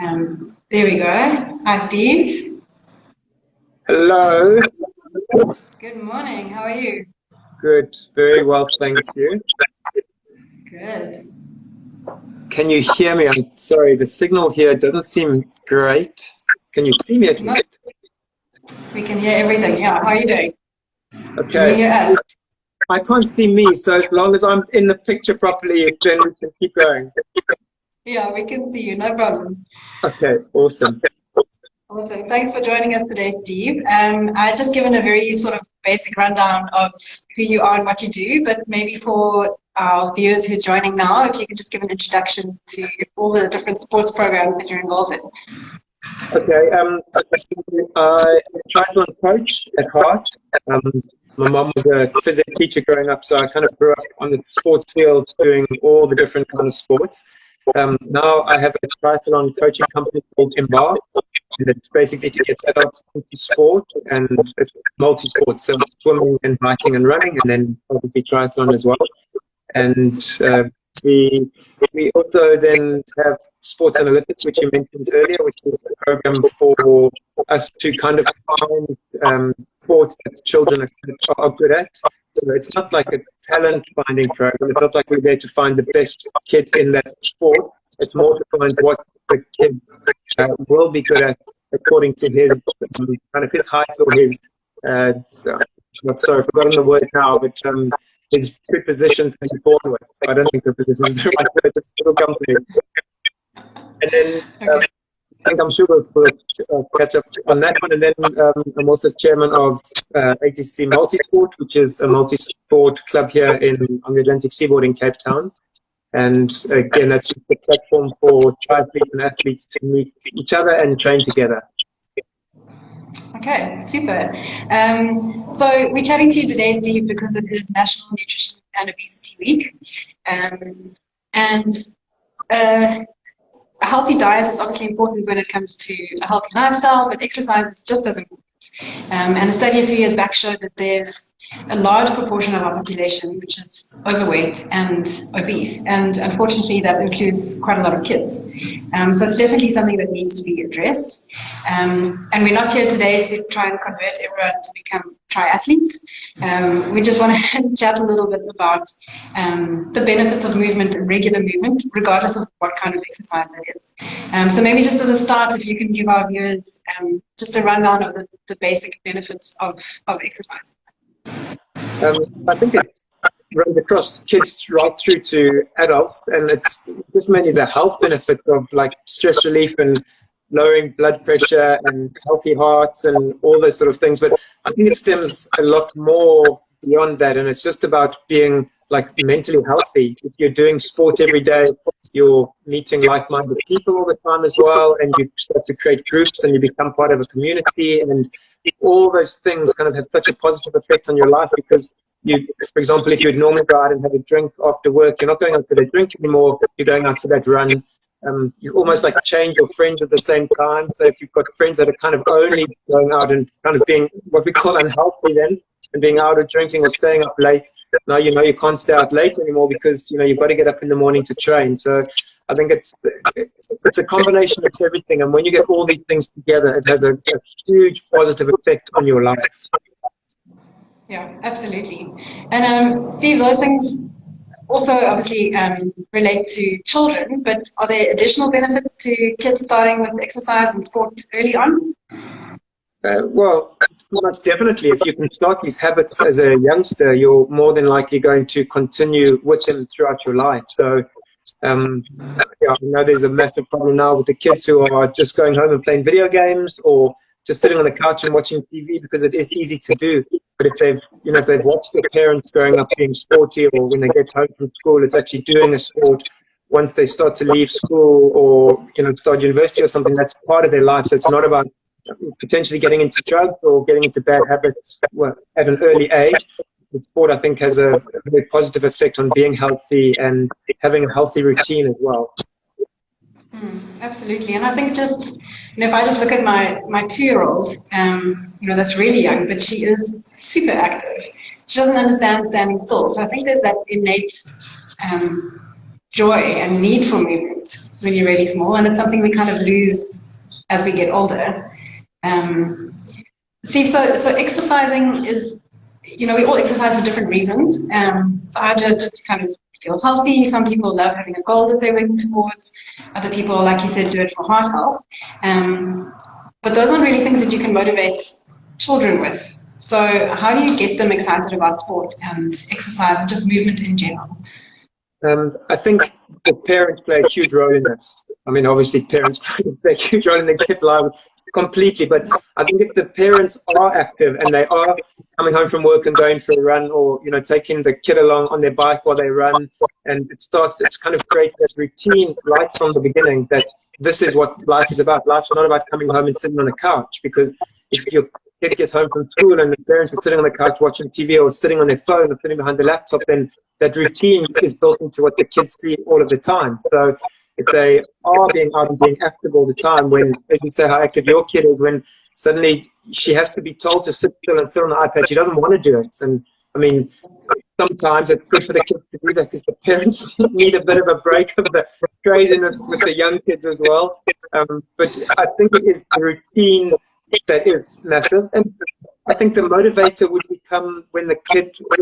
There we go. Hi, Steve. Hello. Good morning. How are you? Good. Very well, thank you. Good. Can you hear me? I'm sorry, the signal here doesn't seem great. Can you see me at No, all? we can hear everything. Yeah. How are you doing? Can you Okay. hear us? I can't see me, so as long as I'm in the picture properly, then we can keep going. Yeah, we can see you. No problem. Okay, awesome. Awesome. Thanks for joining us today, Steve. I've just given a very sort of basic rundown of who you are and what you do, but maybe for our viewers who are joining now, if you could just give an introduction to all the different sports programs that you're involved in. Okay, I'm a triathlon coach at heart. My mom was a physics teacher growing up, so I kind of grew up on the sports field doing all the different kind of sports. Now I have a triathlon coaching company called Embark, and it's basically to get adults into sport, and it's multi-sport, so it's swimming and biking and running, and then obviously triathlon as well. And we also then have sports analytics, which you mentioned earlier, which is a program for us to kind of find sports that children are good at. So it's not like a talent finding program. It's not like we're there to find the best kid in that sport. It's more to find what the kid will be good at according to his kind of his height or his sorry, I've forgotten the word now, but his prepositions that he's born with. I don't think prepositions is the right word, but it'll come to me. And then Okay. I think I'm sure we'll catch up on that one. And then I'm also chairman of ATC Multisport, which is a multi-sport club here on the Atlantic Seaboard in Cape Town. And again, that's just a platform for triathletes and athletes to meet each other and train together. Okay, super. So we're chatting to you today, Steve, because it is National Nutrition and Obesity Week. And a healthy diet is obviously important when it comes to a healthy lifestyle, but exercise is just as important. And a study a few years back showed that there's a large proportion of our population which is overweight and obese, and unfortunately that includes quite a lot of kids. So it's definitely something that needs to be addressed. And we're not here today to try and convert everyone to become triathletes. We just want to chat a little bit about the benefits of movement and regular movement, regardless of what kind of exercise it is. So maybe just as a start, if you can give our viewers just a rundown of the basic benefits of exercise. I think it runs across kids right through to adults, and it's just mainly the health benefits of like stress relief and lowering blood pressure and healthy hearts and all those sort of things. But I think it stems a lot more beyond that, and it's just about being like mentally healthy. If you're doing sport every day, you're meeting like-minded people all the time as well, and you start to create groups and you become part of a community, and all those things kind of have such a positive effect on your life because you, for example, if you'd normally go out and have a drink after work, you're not going out for that drink anymore, you're going out for that run. You almost like change your friends at the same time. So if you've got friends that are kind of only going out and kind of being what we call unhealthy then, and being out or drinking or staying up late, now you know you can't stay out late anymore because you know you've got to get up in the morning to train. So I think it's a combination of everything, and when you get all these things together, it has a huge positive effect on your life. Yeah, absolutely. And Steve, those things also obviously relate to children, but are there additional benefits to kids starting with exercise and sport early on? Well, most definitely. If you can start these habits as a youngster, you're more than likely going to continue with them throughout your life. So, yeah, I know there's a massive problem now with the kids who are just going home and playing video games or just sitting on the couch and watching TV because it is easy to do. But if they've watched their parents growing up being sporty, or when they get home from school, it's actually doing a sport. Once they start to leave school or start university or something, that's part of their life. So it's not about potentially getting into drugs or getting into bad habits at an early age. The sport, I think, has a very positive effect on being healthy and having a healthy routine as well. Absolutely. And I think just, if I just look at my 2-year-old, that's really young, but she is super active. She doesn't understand standing still. So I think there's that innate joy and need for movement when you're really small, and it's something we kind of lose as we get older. Steve, so exercising is, we all exercise for different reasons. So I did just to kind of feel healthy. Some people love having a goal that they're working towards. Other people, like you said, do it for heart health. But those aren't really things that you can motivate children with. So how do you get them excited about sport and exercise and just movement in general? I think the parents play a huge role in this. I mean, obviously parents play a huge role in their kids' lives completely, but I think if the parents are active and they are coming home from work and going for a run, or taking the kid along on their bike while they run, and it's kind of creates that routine right from the beginning that this is what life is about. Life's not about coming home and sitting on a couch, because if your kid gets home from school and the parents are sitting on the couch watching TV or sitting on their phone or sitting behind the laptop, then that routine is built into what the kids see all of the time. So if they are being out and being active all the time, when, as you say, how active your kid is, when suddenly she has to be told to sit still and sit on the iPad, she doesn't want to do it. And I mean, sometimes it's good for the kids to do that because the parents need a bit of a break from the craziness with the young kids as well. But I think it is the routine that is massive. And I think the motivator would become when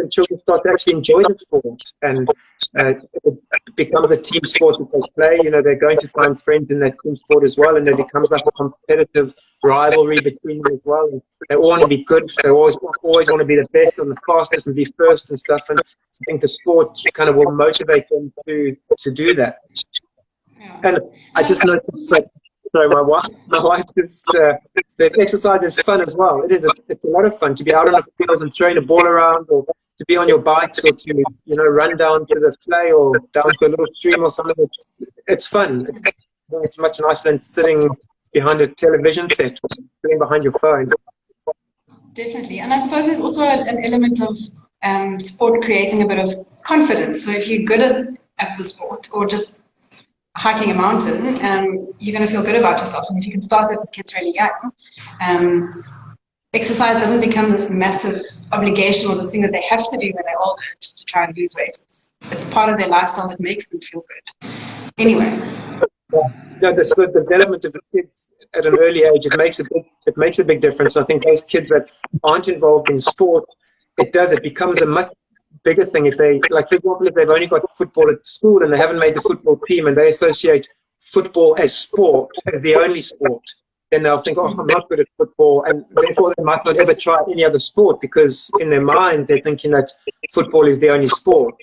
children start to actually enjoy the sport, and it becomes a team sport that they play. They're going to find friends in that team sport as well, and there becomes like a competitive rivalry between them as well. And they all want to be good. They always want to be the best and the fastest and be first and stuff. And I think the sport kind of will motivate them to do that. Yeah. And I just noticed that. So my wife just the exercise is fun as well. It is. It's a lot of fun to be out on the field and throwing a ball around, or to be on your bikes, or to run down to the sleigh or down to a little stream or something. It's fun. It's much nicer than sitting behind a television set or sitting behind your phone. Definitely, and I suppose there's also an element of sport creating a bit of confidence. So if you're good at the sport, or just hiking a mountain, you're going to feel good about yourself. And if you can start that with kids really young, exercise doesn't become this massive obligation or this thing that they have to do when they're older just to try and lose weight. It's part of their lifestyle that makes them feel good. Anyway. The development of the kids at an early age, it makes a big difference. I think those kids that aren't involved in sport, it becomes a much bigger thing if they, like, for example, if they've only got football at school and they haven't made the football team and they associate football as sport, as the only sport, then they'll think, I'm not good at football, and therefore they might not ever try any other sport, because in their mind they're thinking that football is the only sport.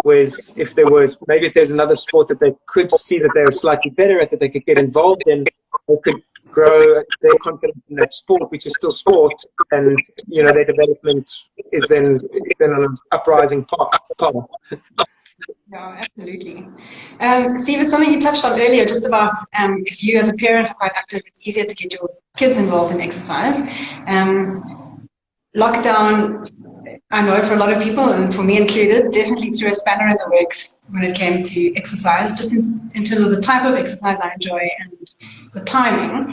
Whereas if there's another sport that they could see that they were slightly better at, that they could get involved in, they could grow their confidence in that sport, which is still sport, and their development is then on an uprising path. Yeah, absolutely. Steve, it's something you touched on earlier, just about if you as a parent are quite active, it's easier to get your kids involved in exercise. Lockdown, I know for a lot of people, and for me included, definitely threw a spanner in the works when it came to exercise, just in terms of the type of exercise I enjoy and the timing.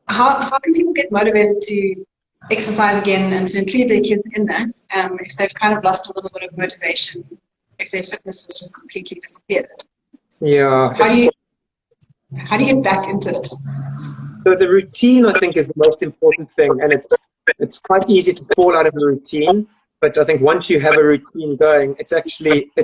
How can people get motivated to exercise again and to include their kids in that if they've kind of lost a little bit of motivation, if their fitness has just completely disappeared? Yeah. How do you get back into it? So the routine, I think, is the most important thing, and it's quite easy to fall out of a routine. But I think once you have a routine going, it's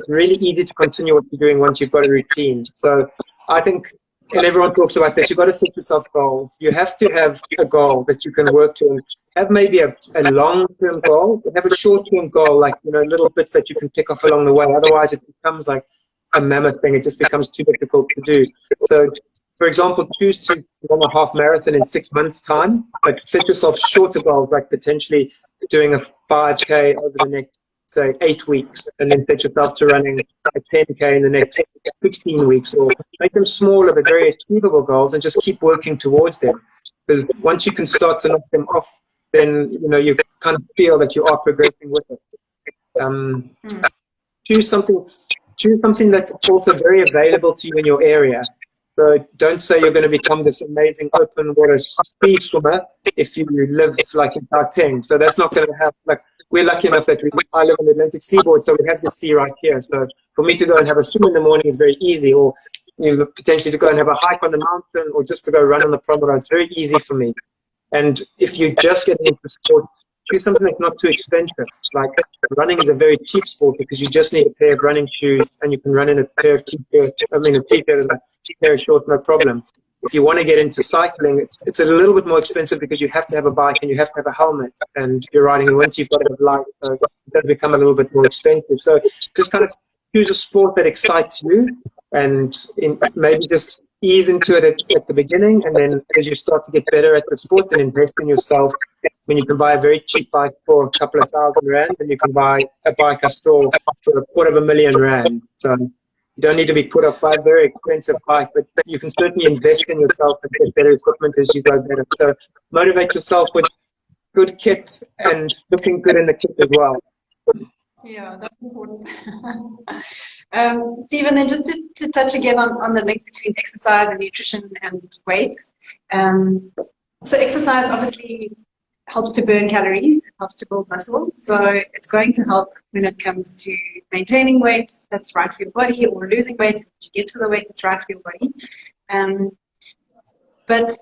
really easy to continue what you're doing once you've got a routine. So I think, and everyone talks about this, you've got to set yourself goals. You have to have a goal that you can work to, and have maybe a long-term goal, but have a short-term goal, like little bits that you can pick off along the way. Otherwise, it becomes like a mammoth thing. It just becomes too difficult to do. So, for example, choose to run a half marathon in 6 months' time, but set yourself shorter goals, like potentially doing a 5K over the next, say, 8 weeks, and then set yourself to running a 10K in the next 16 weeks, or make them smaller but very achievable goals, and just keep working towards them. Because once you can start to knock them off, then you kind of feel that you are progressing with it. Choose something that's also very available to you in your area. So don't say you're going to become this amazing open water speed swimmer if you live like in Gauteng. So that's not going to happen. Like, we're lucky enough that I live on the Atlantic seaboard, so we have the sea right here. So for me to go and have a swim in the morning is very easy, or potentially to go and have a hike on the mountain, or just to go run on the promenade. It's very easy for me. And if you're just getting into sport, choose something that's not too expensive. Like running is a very cheap sport because you just need a pair of running shoes and you can run in a pair of t-shirts. I mean, a t-shirt and a pair of shorts, no problem. If you want to get into cycling, it's a little bit more expensive because you have to have a bike and you have to have a helmet and you're riding. And once you've got a light, so it does become a little bit more expensive. So just kind of choose a sport that excites you and maybe just ease into it at the beginning, and then as you start to get better at the sport and invest in yourself, when you can buy a very cheap bike for a couple of $1,000 and you can buy a bike I saw for $250,000. So you don't need to be put up by a very expensive bike, but you can certainly invest in yourself and get better equipment as you go better. So motivate yourself with good kit and looking good in the kit as well. Yeah, that's important. Stephen, then just to touch again on the link between exercise and nutrition and weight. So exercise obviously helps to burn calories, it helps to build muscle. So it's going to help when it comes to maintaining weight that's right for your body, or losing weight so that you get to the weight that's right for your body. But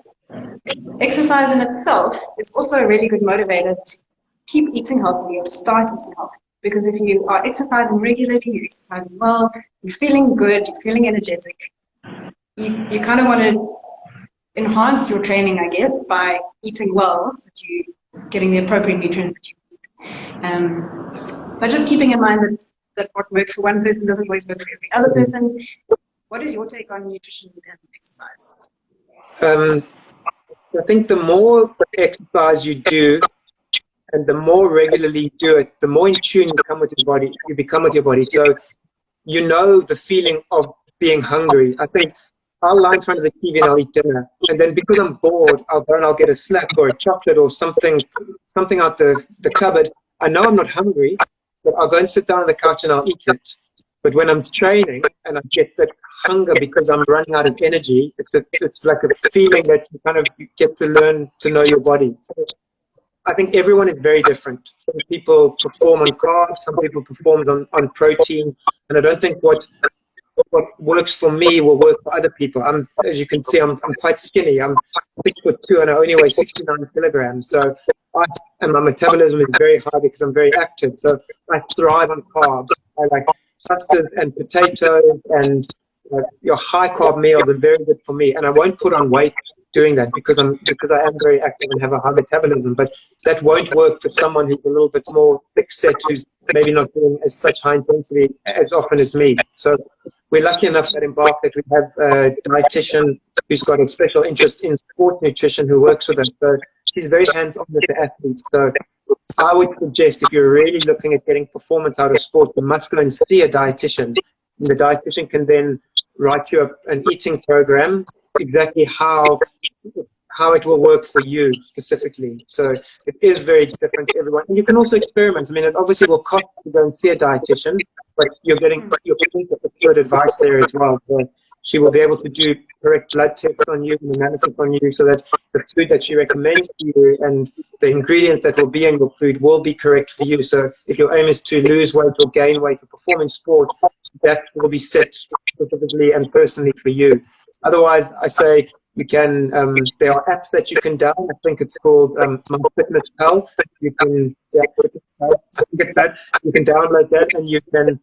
exercise in itself is also a really good motivator to keep eating healthy or to start eating healthy. Because if you are exercising regularly, you're exercising well, you're feeling good, you're feeling energetic, you kind of want to enhance your training, I guess, by eating well so that you're getting the appropriate nutrients that you need. But just keeping in mind that what works for one person doesn't always work for every other person. What is your take on nutrition and exercise? I think the more exercise you do, and the more regularly you do it, the more in tune you become with your body. So you know the feeling of being hungry. I think I'll lie in front of the TV and I'll eat dinner. And then because I'm bored, I'll go and I'll get a snack or a chocolate or something out the cupboard. I know I'm not hungry, but I'll go and sit down on the couch and I'll eat it. But when I'm training and I get that hunger because I'm running out of energy, it's like a feeling that you get to learn to know your body. So I think everyone is very different. Some people perform on carbs, some people perform on protein, and I don't think what works for me will work for other people. As you can see, I'm quite skinny. I'm 6'2" and I only weigh 69 kilograms. So and my metabolism is very high because I'm very active. So I thrive on carbs. I like pastas and potatoes, and your high carb meals are very good for me. And I won't put on weight doing that because I am very active and have a high metabolism. But that won't work for someone who's a little bit more thick set, who's maybe not doing as such high intensity as often as me. So we're lucky enough at Embark that we have a dietitian who's got a special interest in sports nutrition who works with us. So she's very hands-on with the athletes. So I would suggest if you're really looking at getting performance out of sport, you must go and see a dietitian. And the dietitian can then write you an eating program, exactly how it will work for you specifically. So it is very different to everyone. And you can also experiment. I mean, it obviously will cost to go and see a dietitian, but you're getting good advice there as well. So she will be able to do correct blood tests on you and analysis on you so that the food that she recommends to you and the ingredients that will be in your food will be correct for you. So if your aim is to lose weight or gain weight or perform in sport, that will be set specifically and personally for you. Otherwise, I say you can, there are apps that you can download. I think it's called MyFitnessPal. You can, you can download that and you can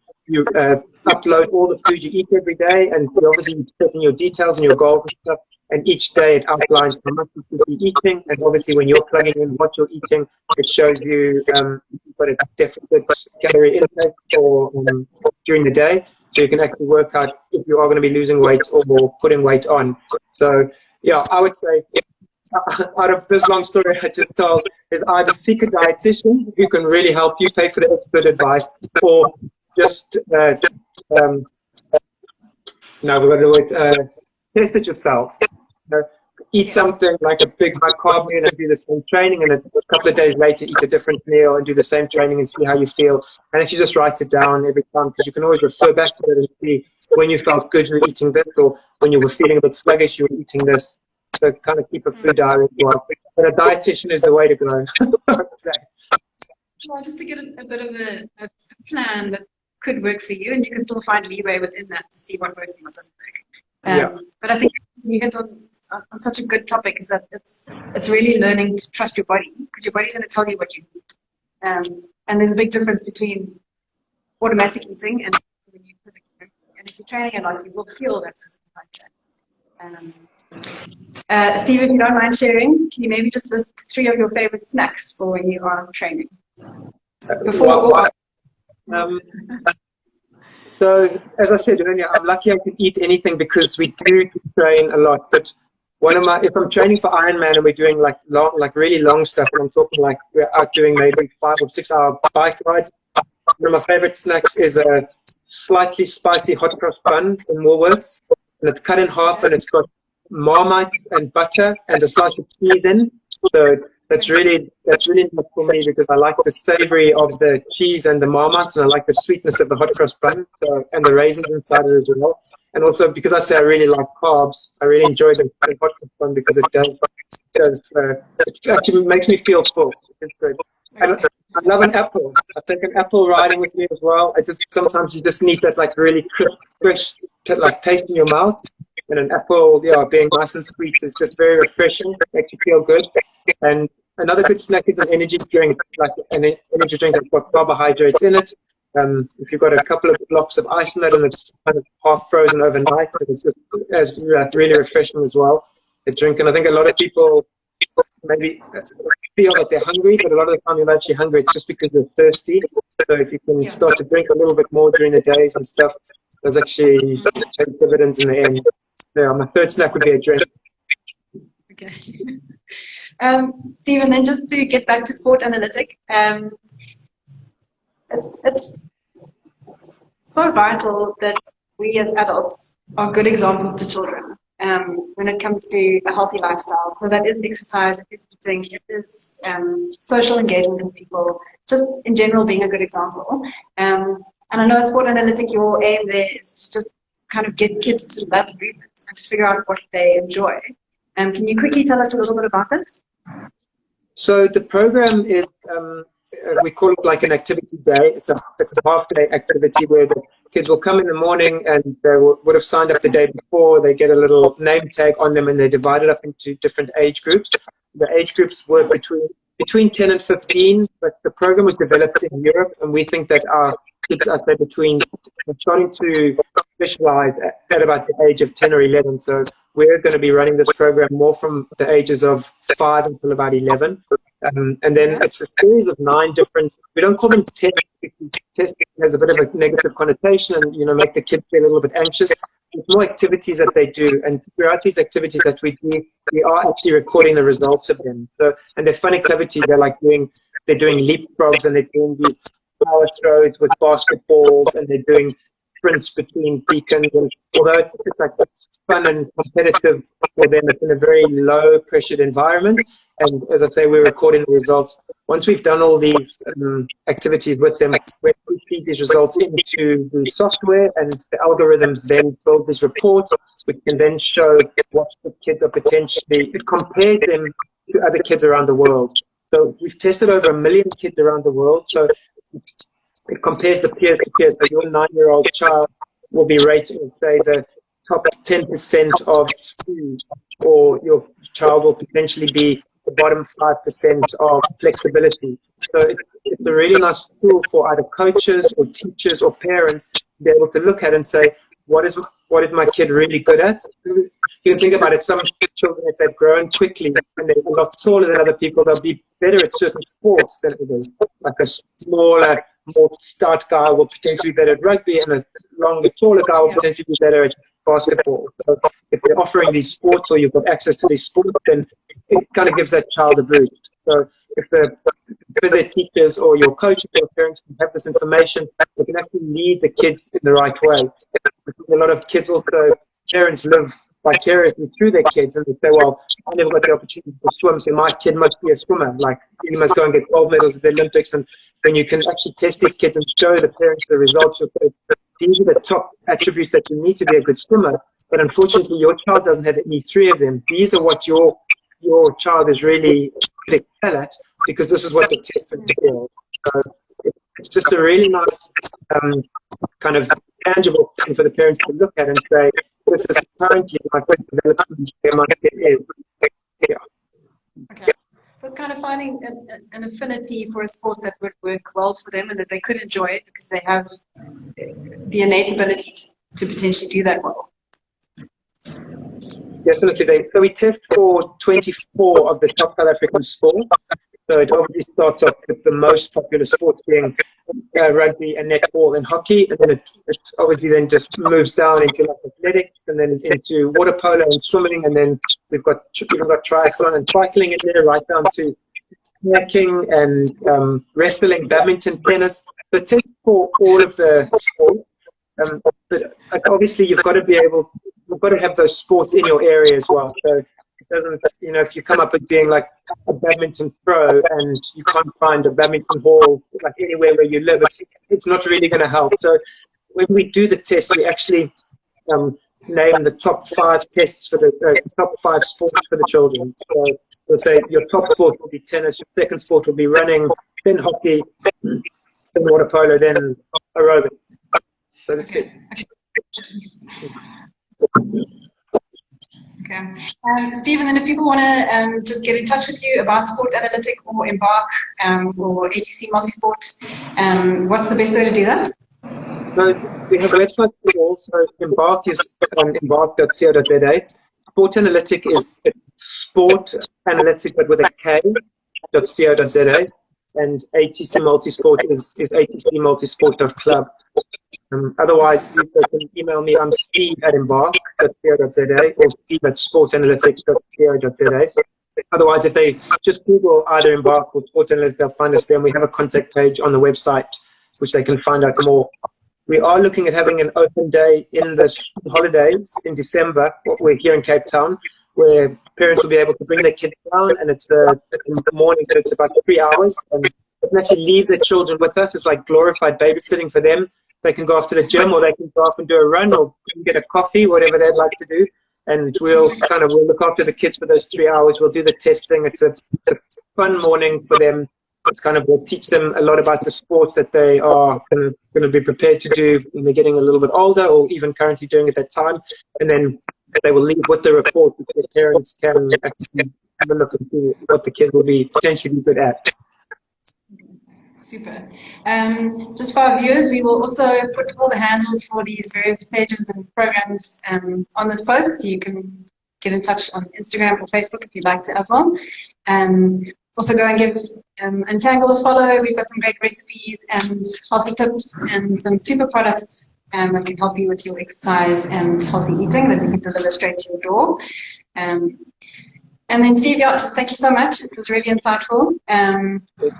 upload all the food you eat every day, and you obviously put in your details and your goals and stuff. And each day it outlines how much you should be eating. And obviously, when you're plugging in what you're eating, it shows you you've got a deficit calorie intake or during the day. So you can actually work out if you are going to be losing weight or putting weight on. So yeah, I would say out of this long story I just told, is either seek a dietitian who can really help you, pay for the expert advice, or just test it yourself. Eat something like a big high carb meal and do the same training, and a couple of days later eat a different meal and do the same training and see how you feel. And actually just write it down every time, because you can always refer back to it and see when you felt good you were eating this, or when you were feeling a bit sluggish you were eating this. So kind of keep a food diary as well. But a dietitian is the way to go. Well, just to get a bit of a plan that could work for you, and you can still find leeway within that to see what works and what doesn't work. But I think you hit on such a good topic, is that it's really learning to trust your body, because your body's going to tell you what you need. And there's a big difference between automatic eating and when you physically. And if you're training a lot, you will feel that physical function. Steve, if you don't mind sharing, can you maybe just list 3 of your favorite snacks for when you are training? So, as I said earlier, I'm lucky I can eat anything because we do train a lot. But if I'm training for Ironman and we're doing like really long stuff, and I'm talking like we're out doing maybe 5 or 6 hour bike rides, one of my favorite snacks is a slightly spicy hot cross bun in Woolworths, and it's cut in half, and it's got Marmite and butter and a slice of cheese in. So that's really nice for me because I like the savory of the cheese and the Marmite, and I like the sweetness of the hot cross bun, and the raisins inside it as well. And also because I say I really like carbs, I really enjoy the hot cross bun because it actually makes me feel full. It's good. And I love an apple. I take an apple riding with me as well. Sometimes you just need that like really crisp, fresh taste in your mouth. And an apple, being nice and sweet is just very refreshing, makes you feel good. And another good snack is an energy drink, like an energy drink that's got carbohydrates in it. If you've got a couple of blocks of ice in it and it's kind of half frozen overnight, it's just really refreshing as well, the drink. And I think a lot of people maybe feel that they're hungry, but a lot of the time you're actually hungry, it's just because they're thirsty. So if you can start to drink a little bit more during the days and stuff, there's actually take dividends in the end. Yeah, my third snack would be a drink. Okay. Stephen, then just to get back to sport analytic, it's so vital that we as adults are good examples to children when it comes to a healthy lifestyle. So that is exercise, it is eating, it is social engagement with people, just in general being a good example. And I know at Sport Analytic, your aim there is to just kind of get kids to love movement and to figure out what they enjoy. Can you quickly tell us a little bit about that? So the program is, we call it like an activity day. It's a half-day activity where the kids will come in the morning and they would have signed up the day before. They get a little name tag on them and they're divided up into different age groups. The age groups work between 10 and 15, but the program was developed in Europe, and we think that our kids are starting to specialize at about the age of 10 or 11. So we're going to be running this program more from the ages of 5 until about 11. And then it's a series of 9 different, we don't call them tests, because testing has a bit of a negative connotation and, make the kids feel a little bit anxious. It's more activities that they do, and throughout these activities that we do, we are actually recording the results of them. So, and they're fun activities. They're doing leapfrogs, and they're doing these power throws with basketballs, and they're doing sprints between beacons. And although it's fun and competitive for them, it's in a very low pressured environment. And as I say, we're recording the results. Once we've done all these activities with them, we feed these results into the software, and the algorithms then build this report, which can then show what the kids are potentially, it compares them to other kids around the world. So we've tested over 1 million kids around the world. So it compares the peers to peers. So your 9-year-old child will be rated, say, the top 10% of speed, or your child will potentially be the bottom 5% of flexibility. So it's a really nice tool for either coaches or teachers or parents to be able to look at and say, what is my kid really good at? You can think about it. Some children, if they've grown quickly and they're a lot taller than other people, they'll be better at certain sports than others. Like a smaller, more stout guy will potentially be better at rugby, and a longer, taller guy will potentially be better at basketball. So if they're offering these sports, or you've got access to these sports, then it kind of gives that child a boost. So if the visit teachers or your coach or your parents can have this information, they can actually lead the kids in the right way. A lot of kids also, parents live vicariously through their kids, and they say, well, I never got the opportunity to swim, so my kid must be a swimmer. Like, he must go and get gold medals at the Olympics. And when you can actually test these kids and show the parents the results, you'll say, these are the top attributes that you need to be a good swimmer. But unfortunately, your child doesn't have any 3 of them. These are what your child is really good at, because this is what the test has revealed. So it's just a really nice kind of tangible thing for the parents to look at and say, this is currently my first development where my kid is. Yeah. Okay. So it's kind of finding an affinity for a sport that would work well for them and that they could enjoy it because they have the innate ability to potentially do that well. Definitely. So we test for 24 of the top South African sports. So it obviously starts off with the most popular sports being rugby and netball and hockey, and then it obviously then just moves down into like athletics, and then into water polo and swimming, and then we've got triathlon and cycling in there, right down to kayaking and wrestling, badminton, tennis. So test for all of the sports. But obviously you've got to have those sports in your area as well. So it doesn't, if you come up with being like a badminton pro and you can't find a badminton hall like anywhere where you live, it's not really going to help. So when we do the test, we actually name the top 5 tests for the top 5 sports for the children. So we'll say your top sport will be tennis, your second sport will be running, then hockey, then water polo, then aerobics. So that's good. Okay. Stephen, then if people want to just get in touch with you about Sport Analytic or Embark or ATC Multisport, what's the best way to do that? So we have a website for all. So Embark is on embark.co.za. Sport Analytic is Sport Analytic but with a K.co.za. And ATC Multisport is atcmultisport.club. Otherwise, you can email me. I'm steve@embark.co.za or steve@sportanalytics.co.za. Otherwise, if they just Google either Embark or Sport Analytics, they'll find us there. And we have a contact page on the website, which they can find out more. We are looking at having an open day in the holidays in December. We're here in Cape Town, where parents will be able to bring their kids down, and it's in the morning, so it's about 3 hours. And they can actually leave their children with us. It's like glorified babysitting for them. They can go off to the gym, or they can go off and do a run, or get a coffee, whatever they'd like to do. And we'll look after the kids for those 3 hours. We'll do the testing. It's a fun morning for them. It's we'll teach them a lot about the sports that they are going to be prepared to do when they're getting a little bit older, or even currently doing at that time. And then they will leave with the report, because parents can actually have a look and see what the kids will be potentially good at. Super. Just for our viewers, we will also put all the handles for these various pages and programs on this post, so you can get in touch on Instagram or Facebook if you'd like to as well. Also go and give Untangled a follow. We've got some great recipes and healthy tips and some super products that can help you with your exercise and healthy eating that we can deliver straight to your door. And then Steve, just thank you so much. It was really insightful.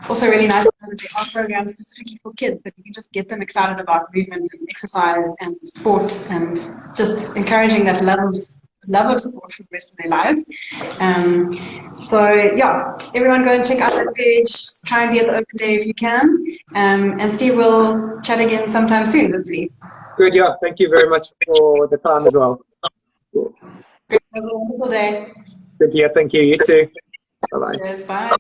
Also really nice that there are programs specifically for kids that you can just get them excited about movement and exercise and sport, and just encouraging that love of sport for the rest of their lives. So yeah, everyone go and check out that page. Try and be at the open day if you can. And Steve, will chat again sometime soon, hopefully. Good, yeah. Thank you very much for the time as well. Have a wonderful day. Good, yeah. Thank you. You too. Bye-bye. Cheers, bye.